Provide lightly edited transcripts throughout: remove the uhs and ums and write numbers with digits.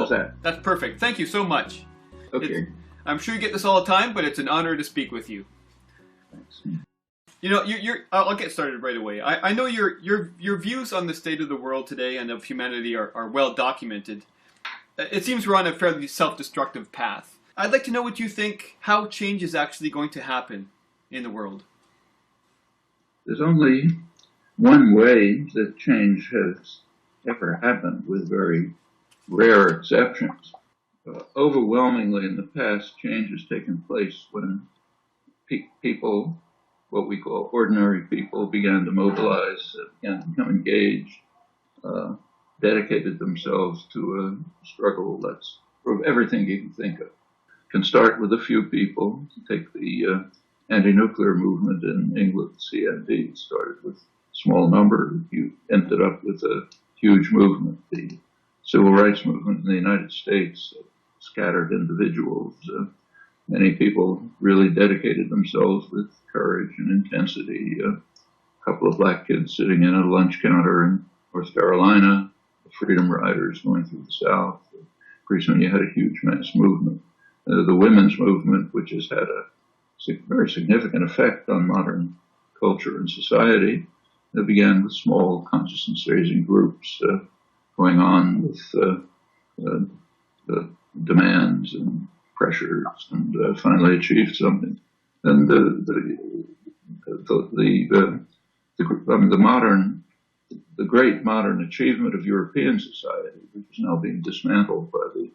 How's that? That's perfect. Thank you so much. Okay. I'm sure you get this all the time, but it's an honor to speak with you. Thanks. You know, I'll get started right away. I know your views on the state of the world today and of humanity are well documented. It seems we're on a fairly self-destructive path. I'd like to know what you think, how change is actually going to happen in the world. There's only one way that change has ever happened, with very rare exceptions. Overwhelmingly in the past, change has taken place when people, what we call ordinary people, began to mobilize, began to become engaged, dedicated themselves to a struggle that's of everything you can think of. It can start with a few people. Take the anti-nuclear movement in England, CND, started with a small number. You ended up with a huge movement. The civil rights movement in the United States, scattered individuals. Many people really dedicated themselves with courage and intensity. A couple of black kids sitting in a lunch counter in North Carolina, the Freedom Riders going through the South. Pretty soon you had a huge mass movement. The women's movement, which has had a very significant effect on modern culture and society, began with small consciousness-raising groups going on with demands and pressures, and finally achieved something. And the great modern achievement of European society, which is now being dismantled by the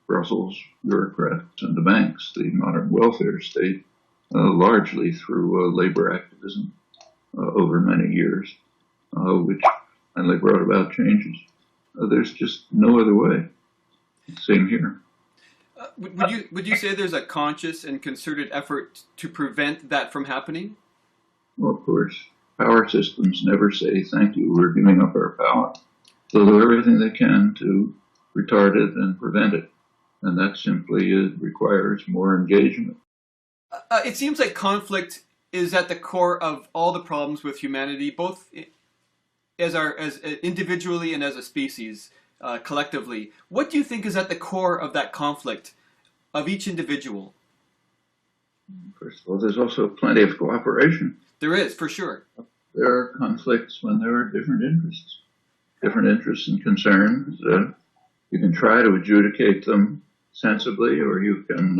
Brussels bureaucrats and the banks, the modern welfare state, largely through labor activism over many years, which finally brought about changes. There's just no other way. Same here. Would you say there's a conscious and concerted effort to prevent that from happening? Well, of course, power systems never say, thank you, we're giving up our power. They'll do everything they can to retard it and prevent it. And that simply requires more engagement. It seems like conflict is at the core of all the problems with humanity, both as individually and as a species, collectively. What do you think is at the core of that conflict of each individual? First of all, there's also plenty of cooperation. There is, for sure. There are conflicts when there are different interests and concerns. You can try to adjudicate them sensibly, or you can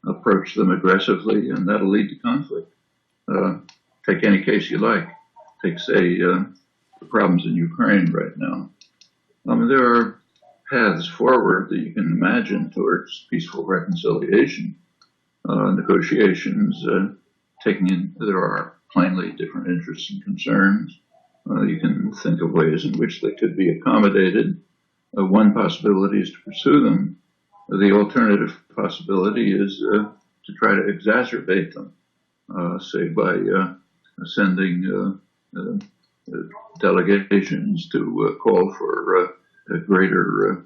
approach them aggressively, and that'll lead to conflict. Take any case you like. Take, say, the problems in Ukraine right now. There are paths forward that you can imagine towards peaceful reconciliation, negotiations, there are plainly different interests and concerns. You can think of ways in which they could be accommodated. One possibility is to pursue them. The alternative possibility is to try to exacerbate them, say by sending delegations to call for a greater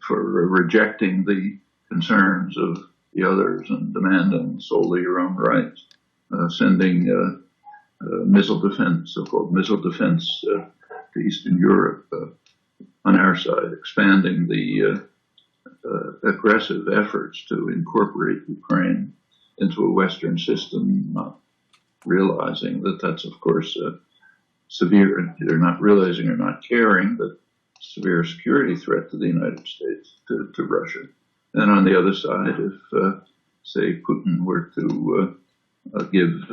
for rejecting the concerns of the others and demanding solely your own rights. Sending missile defense, so-called missile defense, to Eastern Europe on our side, expanding the aggressive efforts to incorporate Ukraine into a Western system, not realizing that that's, of course, severe, they're not realizing or not caring, but severe security threat to the United States, to Russia. And on the other side, if, say, Putin were to give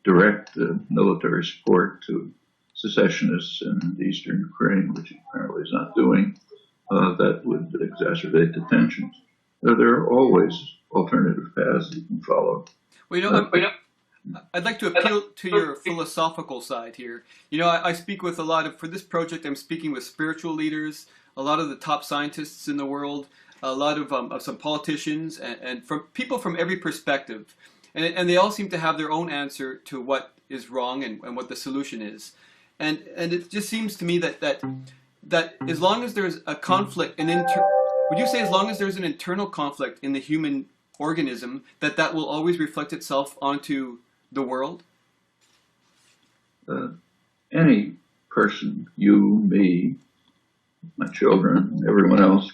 direct military support to secessionists in eastern Ukraine, which he apparently is not doing, that would exacerbate the tensions. There are always alternative paths you can follow. Well, I'd like to appeal to your philosophical side here. I speak with for this project, I'm speaking with spiritual leaders, a lot of the top scientists in the world, a lot of some politicians, and from people from every perspective. And they all seem to have their own answer to what is wrong and what the solution is. And it just seems to me that as long as there's a conflict, would you say as long as there's an internal conflict in the human organism, that will always reflect itself onto the world? Any person, you, me, my children, everyone else,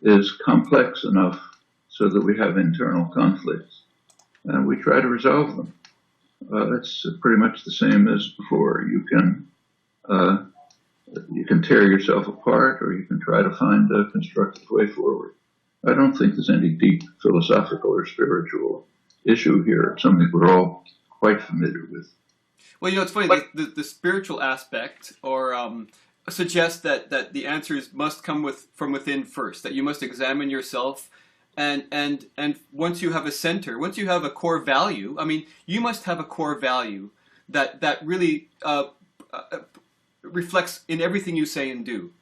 is complex enough so that we have internal conflicts, and we try to resolve them. It's pretty much the same as before. Uh, you can tear yourself apart, or you can try to find a constructive way forward. I don't think there's any deep philosophical or spiritual issue here. It's something we're all quite familiar with. Well, it's funny. The spiritual aspect, or suggests that the answers must come from within first. That you must examine yourself, and once you have a center, once you have a core value. I mean, you must have a core value that really reflects in everything you say and do.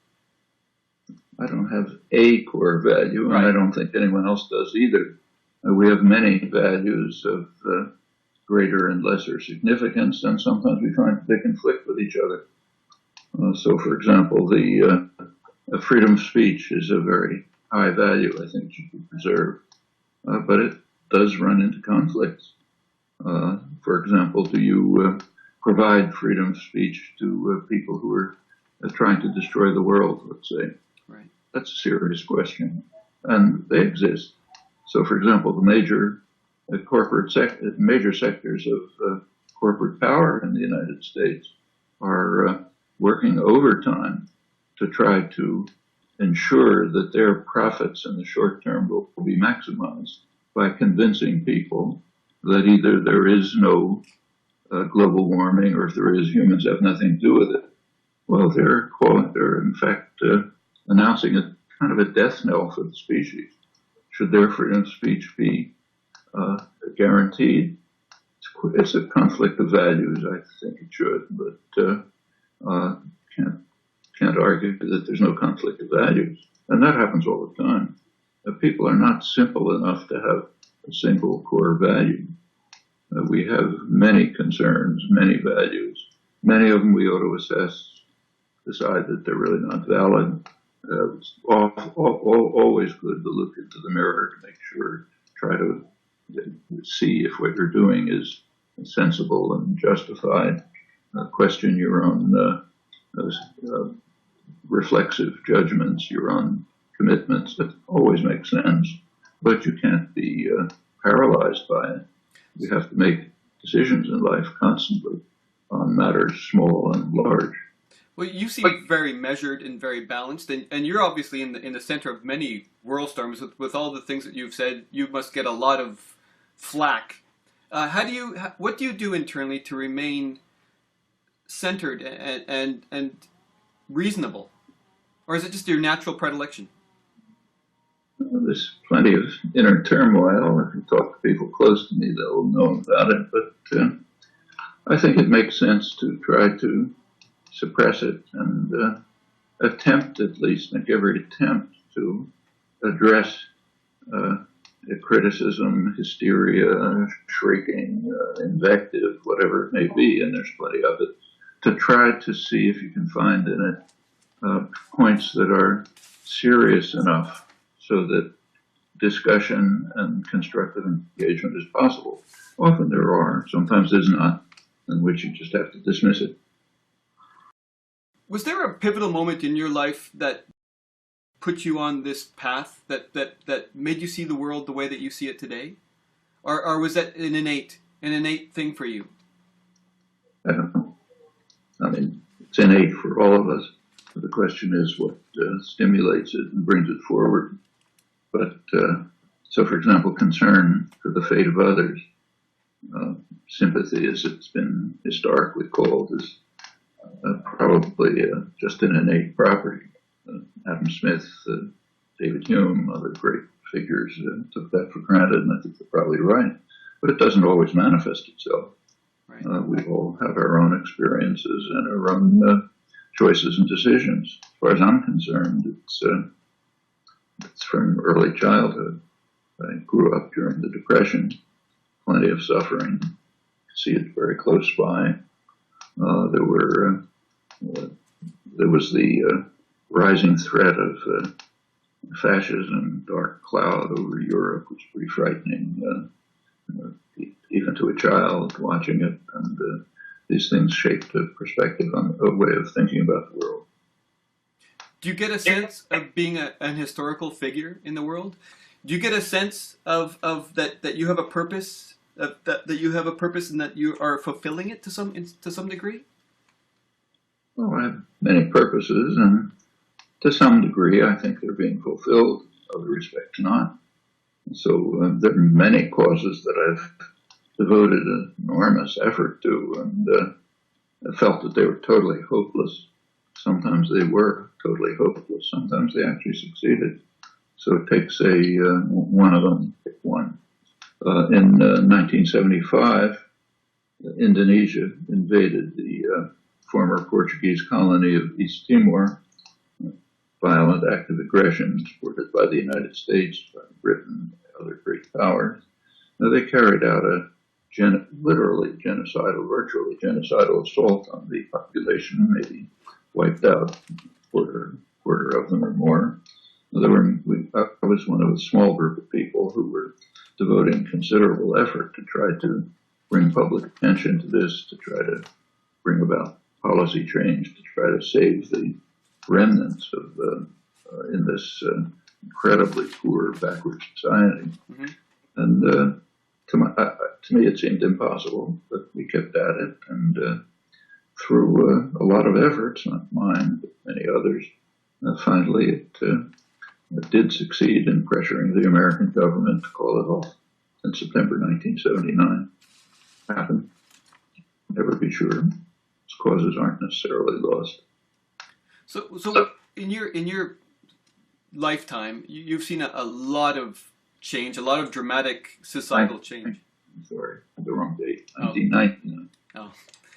I don't have a core value, and Right. I don't think anyone else does either. We have many values of greater and lesser significance, and sometimes we find they conflict with each other. So, for example, the freedom of speech is a very high value. I think it should be preserved, but it does run into conflicts. For example, do you provide freedom of speech to people who are trying to destroy the world, let's say? Right. That's a serious question, and they exist. So, for example, the major major sectors of corporate power in the United States are working overtime to try to ensure that their profits in the short term will be maximized by convincing people that either there is no global warming, or if there is, humans have nothing to do with it. Well, they're in fact announcing a kind of a death knell for the species. Should their freedom of speech be guaranteed? It's a conflict of values. I think it should, but can't argue that there's no conflict of values, and that happens all the time. People are not simple enough to have a single core value. We have many concerns, many values. Many of them we ought to assess, decide that they're really not valid. It's always good to look into the mirror to make sure, try to see if what you're doing is sensible and justified. Question your own reflexive judgments, your own commitments. That always makes sense, but you can't be paralyzed by it. You have to make decisions in life constantly on matters small and large. Well, you seem very measured and very balanced, and you're obviously in the center of many world storms. With all the things that you've said, you must get a lot of flack. What do you do internally to remain centered and reasonable, or is it just your natural predilection? There's plenty of inner turmoil. If you talk to people close to me, they'll know about it. But I think it makes sense to try to suppress it and attempt, at least, make every attempt to address criticism, hysteria, shrieking, invective, whatever it may be, and there's plenty of it, to try to see if you can find in it points that are serious enough so that discussion and constructive engagement is possible. Often there are, sometimes there's not, in which you just have to dismiss it. Was there a pivotal moment in your life that put you on this path that made you see the world the way that you see it today? Or was that an innate thing for you? I don't know. I mean, it's innate for all of us. The question is what stimulates it and brings it forward. But, so for example, concern for the fate of others, sympathy, as it's been historically called, is probably just an innate property. Adam Smith, David Hume, other great figures took that for granted, and I think they're probably right. But it doesn't always manifest itself. Right. We all have our own experiences and our own choices and decisions. As far as I'm concerned, it's from early childhood. I grew up during the Depression, plenty of suffering. See it very close by. There was the rising threat of fascism, dark cloud over Europe, which was pretty frightening, even to a child watching it. And these things shaped a perspective on a way of thinking about the world. Do you get a sense of being an historical figure in the world? Do you get a sense of that you have a purpose, that you have a purpose and that you are fulfilling it to some degree? Well, I have many purposes, and to some degree, I think they're being fulfilled. Other respects, not. So there are many causes that I've devoted an enormous effort to, and I felt that they were totally hopeless. Sometimes they were totally hopeless. Sometimes they actually succeeded. So it takes one of them, pick one. In 1975, Indonesia invaded the former Portuguese colony of East Timor. Violent act of aggression supported by the United States, by Britain, other great powers. Now, they carried out a literally genocidal, virtually genocidal assault on the population, maybe wiped out quarter of them or more. I was one of a small group of people who were devoting considerable effort to try to bring public attention to this, to try to bring about policy change, to try to save the remnants of in this incredibly poor, backward society. Mm-hmm. And to me, it seemed impossible, but we kept at it, and through a lot of efforts, not mine, but many others, finally it did succeed in pressuring the American government to call it off in September 1979. Happened. Never be sure. Its causes aren't necessarily lost. So in your lifetime, you've seen a lot of change, a lot of dramatic societal change. I'm sorry, the wrong date. 1999. Oh.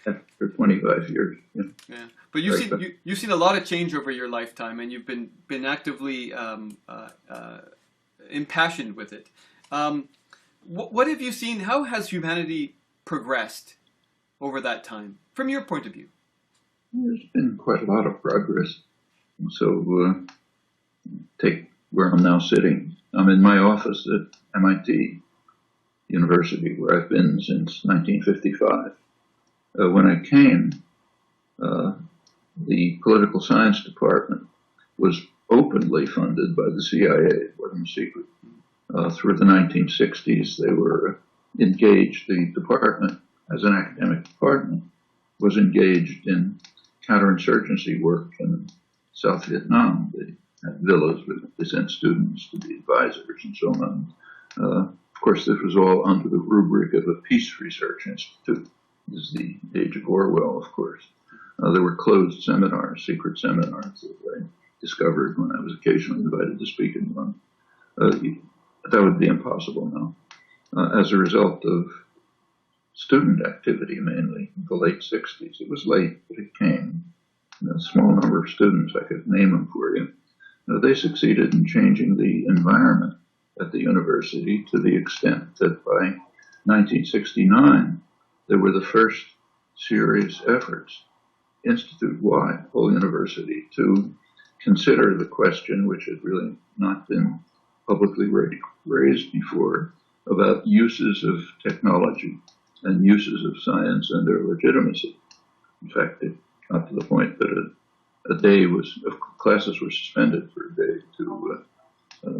After 25 years. Yeah. But you've seen a lot of change over your lifetime, and you've been actively impassioned with it. What have you seen? How has humanity progressed over that time, from your point of view? There's been quite a lot of progress. So take where I'm now sitting. I'm in my office at MIT University, where I've been since 1955. When I came, the political science department was openly funded by the CIA. It wasn't a secret. Through the 1960s, they were engaged, the department, as an academic department, was engaged in counterinsurgency work in South Vietnam. They had villas where they sent students to be advisors and so on. Of course, this was all under the rubric of a peace research institute. This is the age of Orwell, of course. There were closed seminars, secret seminars that I discovered when I was occasionally invited to speak in one. That would be impossible now. As a result of student activity, mainly, in the late 60s. It was late, but it came. A small number of students, I could name them for you. They succeeded in changing the environment at the university to the extent that by 1969, there were the first serious efforts, institute-wide, whole university, to consider the question, which had really not been publicly raised before, about uses of technology and uses of science and their legitimacy. In fact, it got to the point that classes were suspended for a day to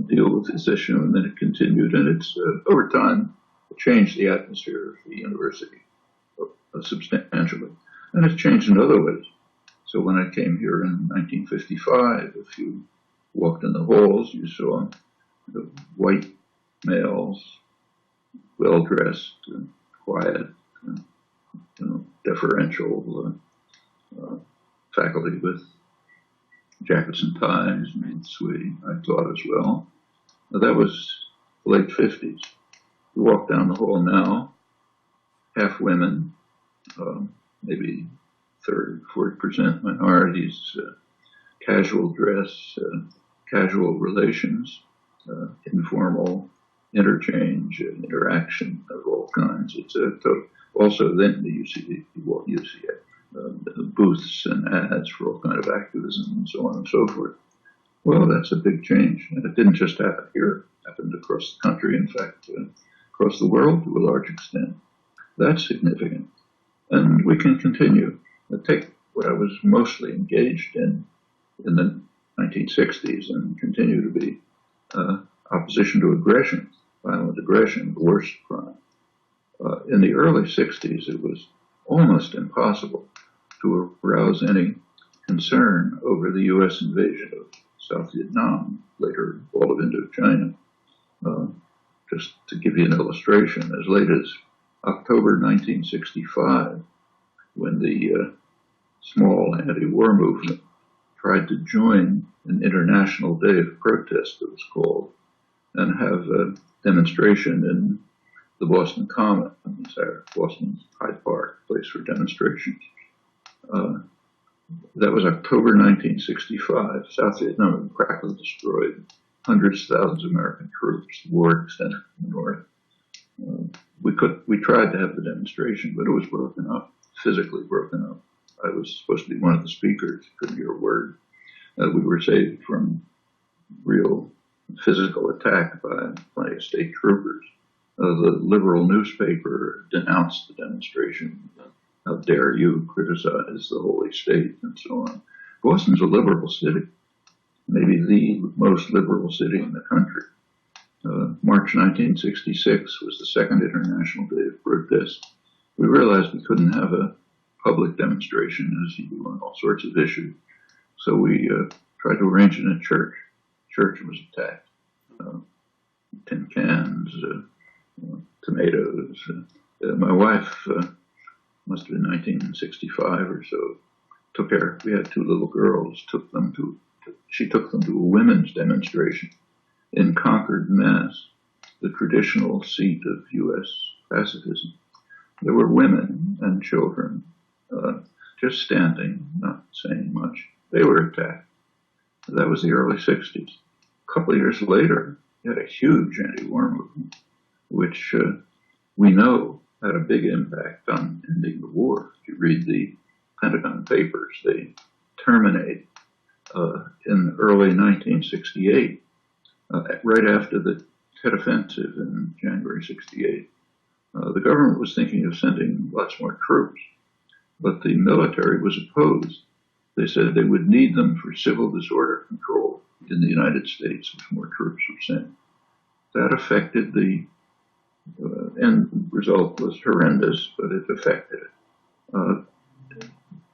deal with this issue, and then it continued, and it's over time it changed the atmosphere of the university substantially, and it's changed in other ways. So when I came here in 1955, if you walked in the halls, you saw white males, well-dressed, quiet, deferential faculty with jackets and ties, made sweaty, I thought as well. That was the late 50s. You walk down the hall now, half women, maybe 40% minorities, casual dress, casual relations, informal interchange and interaction of all kinds. It's also then you see booths and ads for all kind of activism and so on and so forth. Well, that's a big change, and it didn't just happen here; it happened across the country. In fact, across the world to a large extent. That's significant, and we can continue. Take what I was mostly engaged in the 1960s and continue to be opposition to aggression, violent aggression, the worst crime. In the early 60s, it was almost impossible to arouse any concern over the U.S. invasion of South Vietnam, later evolved into China. Just to give you an illustration, as late as October 1965, when the small anti-war movement tried to join an international day of protest that was called and have a demonstration in the Boston Common, Boston Hyde Park, place for demonstrations. That was October 1965. South Vietnam had practically destroyed hundreds of thousands of American troops. The war extended in the north. We tried to have the demonstration, but it was broken up, physically broken up. I was supposed to be one of the speakers, couldn't hear a word. We were saved from real physical attack by plenty of state troopers. The liberal newspaper denounced the demonstration. How dare you criticize the holy state and so on. Boston's a liberal city, maybe the most liberal city in the country. March 1966 was the second International Day of Protest. We realized we couldn't have a public demonstration as you do on all sorts of issues. So we tried to arrange it in a church. Church was attacked. Tin cans, tomatoes. My wife, must have been 1965 or so, we had two little girls, she took them to a women's demonstration in Concord, Mass., the traditional seat of U.S. pacifism. There were women and children just standing, not saying much. They were attacked. That was the early 60s. A couple of years later, you had a huge anti-war movement, which we know had a big impact on ending the war. If you read the Pentagon Papers, they terminate in early 1968, right after the Tet Offensive in January 68. The government was thinking of sending lots more troops, but the military was opposed. They said they would need them for civil disorder control in the United States if more troops were sent. That affected the end result was horrendous, but it affected it.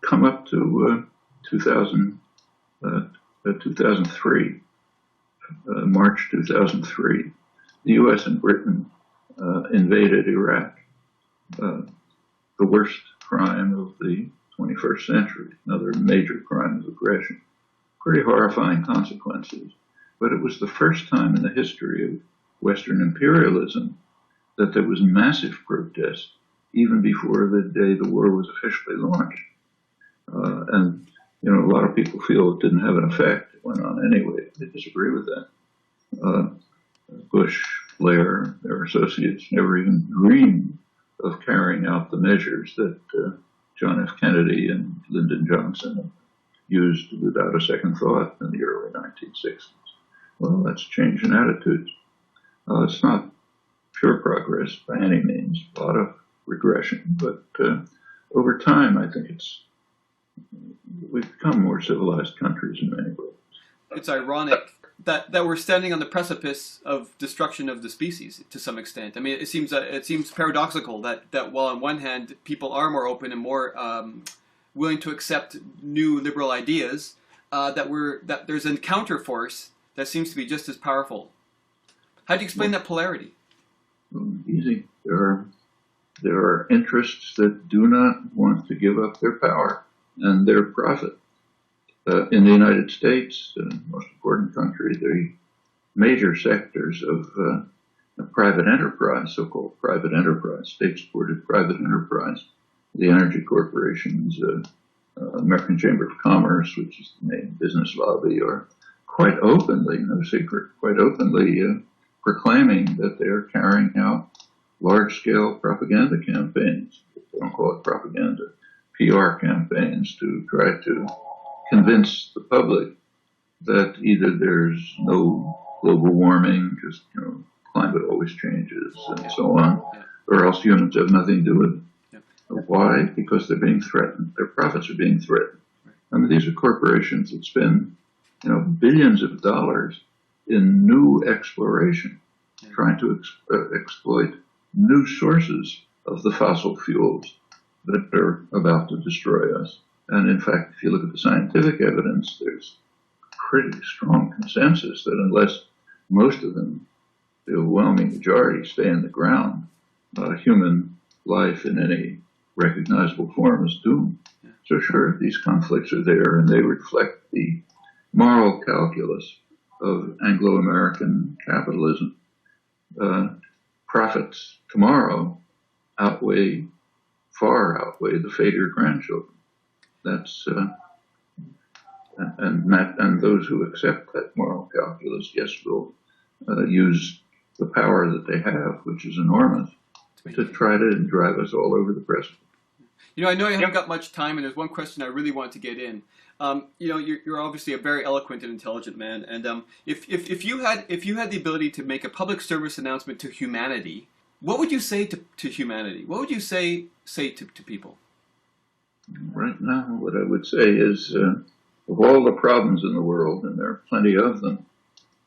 Come up to 2003, March 2003, the U.S. and Britain invaded Iraq, the worst crime of the 21st century, another major crime of aggression. Pretty horrifying consequences, but it was the first time in the history of Western imperialism that there was massive protest even before the day the war was officially launched. And, you know, a lot of people feel it didn't have an effect. It went on anyway. They disagree with that. Bush, Blair, their associates never even dreamed of carrying out the measures that John F. Kennedy and Lyndon Johnson used without a second thought in the early 1960s. Well, that's change in attitudes. It's not pure progress by any means, a lot of regression, but over time, I think we've become more civilized countries in many ways. It's ironic that we're standing on the precipice of destruction of the species to some extent. I mean, it seems paradoxical that while on one hand people are more open and more willing to accept new liberal ideas, that there's a counterforce that seems to be just as powerful. How do you explain that polarity? Easy. There are interests that do not want to give up their power and their profit. In the United States, the most important country, the major sectors of private enterprise, so-called private enterprise, state-supported private enterprise, the energy corporations, American Chamber of Commerce, which is the main business lobby, are quite openly, no secret, quite openly proclaiming that they are carrying out large-scale propaganda campaigns. They don't call it propaganda, PR campaigns to try to convince the public that either there's no global warming, because climate always changes and so on, or else humans have nothing to do with it. Why? Because they're being threatened. Their profits are being threatened. I mean, these are corporations that spend billions of dollars in new exploration, trying to exploit new sources of the fossil fuels that are about to destroy us. And in fact, if you look at the scientific evidence, there's pretty strong consensus that unless most of them, the overwhelming majority, stay in the ground, human life in any recognizable form is doomed. So sure, these conflicts are there, and they reflect the moral calculus of Anglo-American capitalism. Profits tomorrow far outweigh the fate of your grandchildren. That's and those who accept that moral calculus, yes, will use the power that they have, which is enormous, to try to drive us all over the precipice. I know you haven't got much time, and there's one question I really want to get in. You're obviously a very eloquent and intelligent man, and if you had the ability to make a public service announcement to humanity, what would you say to humanity? What would you say to people? Right now, what I would say is, of all the problems in the world, and there are plenty of them,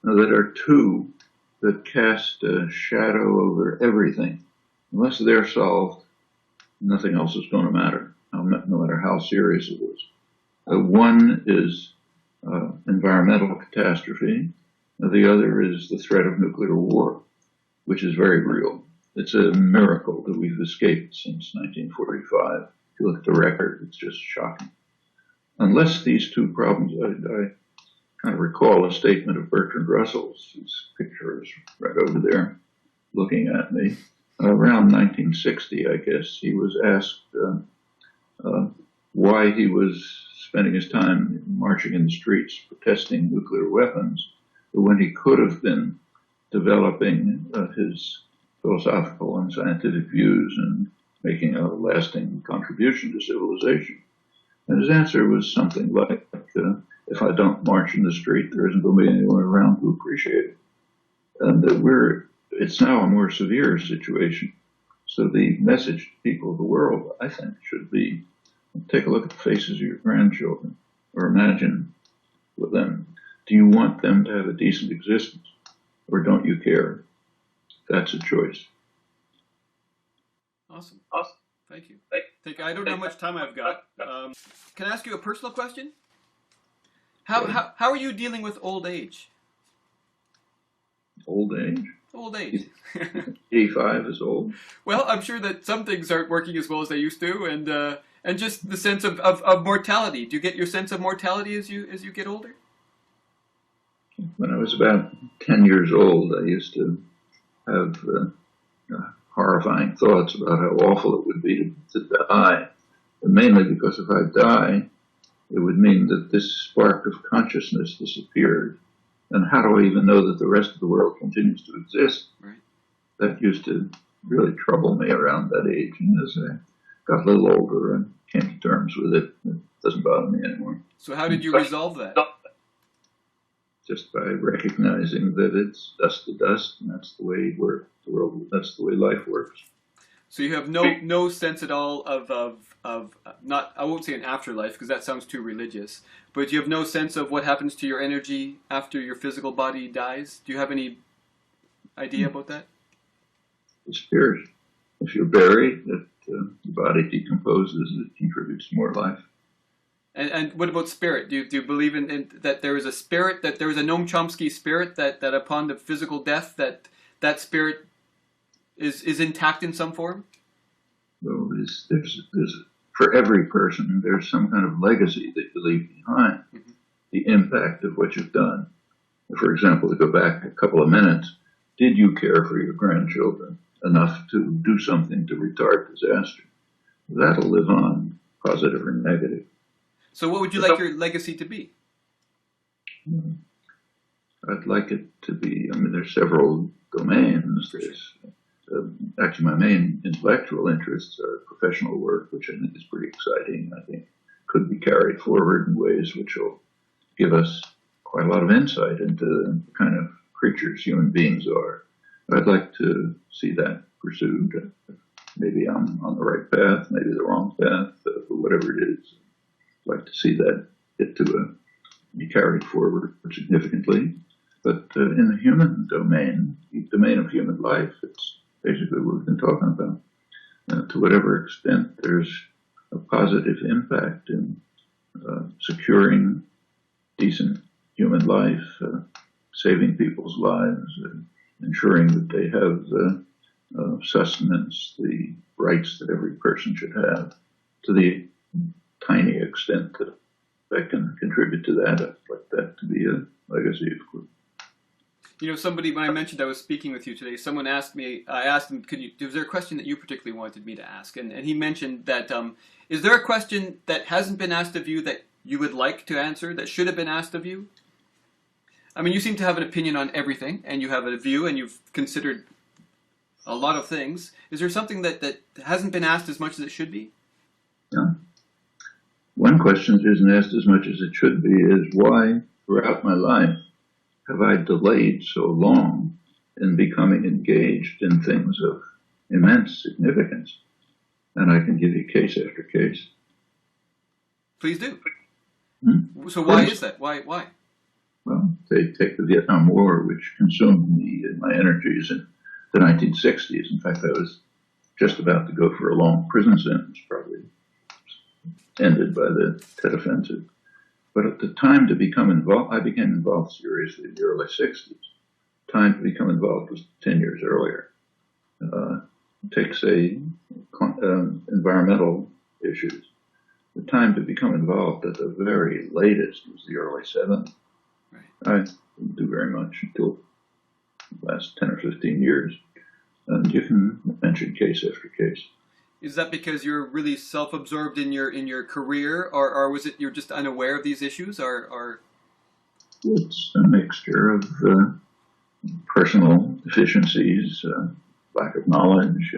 that are two that cast a shadow over everything. Unless they're solved, nothing else is going to matter, no matter how serious it is. One is environmental catastrophe. The other is the threat of nuclear war, which is very real. It's a miracle that we've escaped since 1945. If you look at the record, it's just shocking. Unless these two problems, I kind of recall a statement of Bertrand Russell's, whose picture is right over there looking at me. Around 1960, I guess, he was asked why he was spending his time marching in the streets protesting nuclear weapons, but when he could have been developing his philosophical and scientific views and making a lasting contribution to civilization. And his answer was something like, if I don't march in the street, there isn't going to be anyone around who appreciate it. And that it's now a more severe situation. So the message to people of the world, I think, should be, take a look at the faces of your grandchildren, or imagine with them, do you want them to have a decent existence, or don't you care? That's a choice. Awesome. Thank you. I don't know how much time I've got. Can I ask you a personal question? How are you dealing with old age? Old age? Old age. 85 is old. Well, I'm sure that some things aren't working as well as they used to, and just the sense of mortality. Do you get your sense of mortality as you get older? When I was about 10 years old, I used to have horrifying thoughts about how awful it would be to die, and mainly because if I die, it would mean that this spark of consciousness disappeared. And how do I even know that the rest of the world continues to exist? Right. That used to really trouble me around that age. And as I got a little older and came to terms with it, it doesn't bother me anymore. So how did you resolve that? Just by recognizing that it's dust to dust, and that's the way that's the way life works. So you have no sense at all of not, I won't say an afterlife because that sounds too religious, but you have no sense of what happens to your energy after your physical body dies? Do you have any idea about that? The spirit. If you're buried, the body decomposes, it contributes to more life. And what about spirit? Do you believe in that there is a spirit, that there is a Noam Chomsky spirit, that upon the physical death that spirit is intact in some form? So there's for every person, there's some kind of legacy that you leave behind, the impact of what you've done. For example, to go back a couple of minutes, did you care for your grandchildren enough to do something to retard disaster? That'll live on, positive or negative. So what would you like your legacy to be? I'd like it to be, there's several domains. There's actually my main intellectual interests are professional work, which I think is pretty exciting. I think could be carried forward in ways which will give us quite a lot of insight into the kind of creatures human beings are. I'd like to see that pursued. Maybe I'm on the right path, maybe the wrong path, but whatever it is, I'd like to see that get to be carried forward significantly. But in the human domain, the domain of human life, it's basically what we've been talking about. To whatever extent there's a positive impact in securing decent human life, saving people's lives, ensuring that they have the sustenance, the rights that every person should have, to the tiny extent that I can contribute to that. I'd like that to be a legacy, of course. You know, somebody, when I mentioned I was speaking with you today, someone asked me, I asked him, was there a question that you particularly wanted me to ask? And he mentioned that, is there a question that hasn't been asked of you that you would like to answer, that should have been asked of you? I mean, you seem to have an opinion on everything, and you have a view, and you've considered a lot of things. Is there something that hasn't been asked as much as it should be? Yeah. One question that isn't asked as much as it should be is why, throughout my life, have I delayed so long in becoming engaged in things of immense significance? And I can give you case after case. Please do. Hmm? So why is that? Why? Well, they take the Vietnam War, which consumed me and my energies in the 1960s. In fact, I was just about to go for a long prison sentence, probably ended by the Tet Offensive. But at the time to become involved, I became involved seriously in the early 60s. Time to become involved was 10 years earlier. Take, say, environmental issues. The time to become involved at the very latest was the early 70s. Right. I didn't do very much until the last 10 or 15 years. And you can mention case after case. Is that because you're really self-absorbed in your career, or was it you're just unaware of these issues, or? It's a mixture of personal deficiencies, lack of knowledge,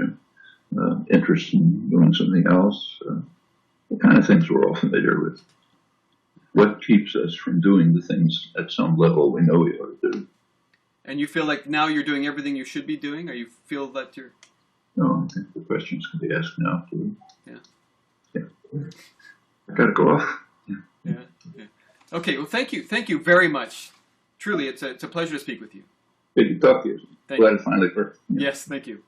interest in doing something else, the kind of things we're all familiar with. What keeps us from doing the things at some level we know we ought to do? And you feel like now you're doing everything you should be doing, or you feel that you're? No, I think the questions can be asked now, too. Yeah. I gotta go off. Yeah. Okay, well, thank you very much. Truly, it's a pleasure to speak with you. Good to talk to you. Thank Glad you. it finally worked. Yes, thank you.